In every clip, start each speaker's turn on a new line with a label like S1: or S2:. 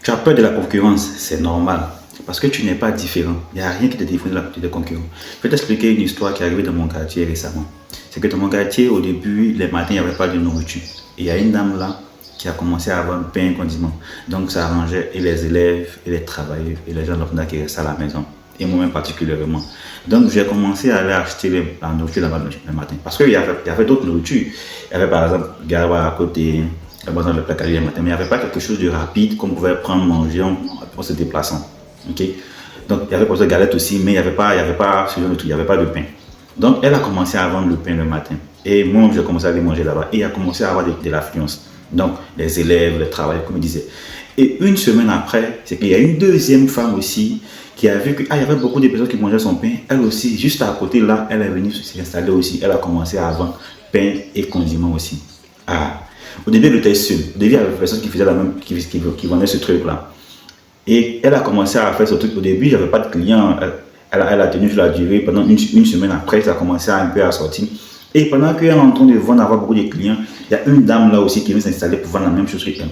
S1: Tu as peur de la concurrence, c'est normal. Parce que tu n'es pas différent. Il n'y a rien qui te différencie de tes concurrents. Je vais t'expliquer une histoire qui est arrivée dans mon quartier récemment. C'est que dans mon quartier, au début, les matins, il n'y avait pas de nourriture. Et il y a une dame là qui a commencé à avoir un pain condiment. Donc ça arrangeait et les élèves, et les travailleurs, et les gens lambda qui restaient à la maison. Et moi-même particulièrement. Donc j'ai commencé à aller acheter la nourriture là-bas le matin. Parce qu'il y avait d'autres nourritures. Il y avait par exemple Garba à côté, dans le placard le matin, mais il n'y avait pas quelque chose de rapide qu'on pouvait prendre, manger en se déplaçant. Okay? Donc il y avait pour ça galette aussi, mais il n'y avait pas ce genre de truc, il n'y avait pas de pain. Donc elle a commencé à vendre le pain le matin. Et moi, j'ai commencé à aller manger là-bas. Et il a commencé à avoir de l'affluence. Donc les élèves, les travailleurs, comme je disais. Et une semaine après, c'est qu'il y a une deuxième femme aussi qui a vu qu'il y avait beaucoup de personnes qui mangeaient son pain. Elle aussi, juste à côté là, elle est venue s'installer aussi. Elle a commencé à vendre pain et condiments aussi. Ah. Au début, elle était seule. Au début, il y avait des personnes qui faisaient la même, qui vendaient ce truc-là. Et elle a commencé à faire ce truc. Au début, il n'y avait pas de clients. Elle a tenu sur la durée. Pendant une semaine après, ça a commencé un peu à sortir. Et pendant qu'elle est en train de vendre, avoir beaucoup de clients, il y a une dame là aussi qui vient s'installer pour vendre la même chose qu'elle.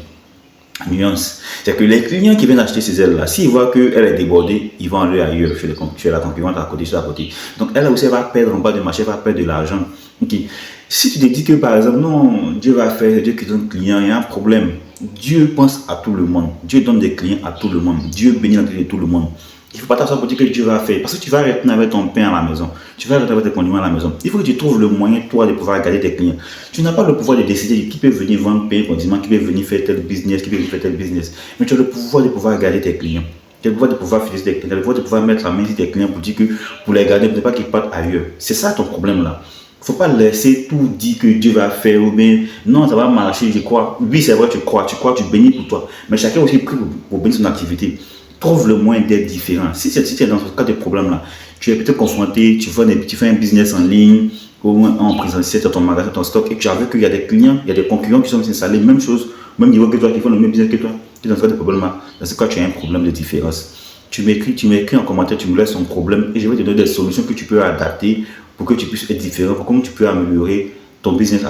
S1: Nuance. C'est que les clients qui viennent acheter ces ailes-là, s'ils voient qu'elle est débordée, ils vont aller ailleurs, chez la concurrente à côté, sur la côté. Donc elle aussi, elle va perdre en bas de marché, elle va perdre de l'argent. Okay. Si tu te dis que par exemple, non, Dieu va faire, Dieu qui donne client, il y a un problème. Dieu pense à tout le monde. Dieu donne des clients à tout le monde. Dieu bénit la vie de tout le monde. Il ne faut pas t'asseoir pour dire que Dieu va faire. Parce que tu vas retourner avec ton pain à la maison. Tu vas retourner avec tes condiments à la maison. Il faut que tu trouves le moyen, toi, de pouvoir garder tes clients. Tu n'as pas le pouvoir de décider qui peut venir vendre pain, condiments, qui peut venir faire tel business, qui peut venir faire tel business. Mais tu as le pouvoir de pouvoir garder tes clients. Tu as le pouvoir de pouvoir fidéliser tes clients. Tu as le pouvoir de pouvoir mettre la main sur tes clients pour dire que pour les garder, pour ne pas qu'ils partent ailleurs. C'est ça ton problème là. Il ne faut pas laisser tout dire que Dieu va faire ou bien non, ça va marcher, je crois. Oui, c'est vrai, tu crois, tu bénis pour toi. Mais chacun aussi prie pour bénir son activité. Trouve le moyen d'être différent. Si tu es dans ce cas de problème-là, tu es peut-être confronté, tu fais un business en ligne ou en présentiel, ton magasin, ton stock, et tu as vu qu'il y a des clients, il y a des concurrents qui sont installés, même chose, même niveau que toi, qui font le même business que toi. Tu es dans ce cas de problème-là. Dans ce cas, tu as un problème de différence. Tu m'écris en commentaire, tu me laisses ton problème et je vais te donner des solutions que tu peux adapter pour que tu puisses être différent, pour comment tu peux améliorer ton business.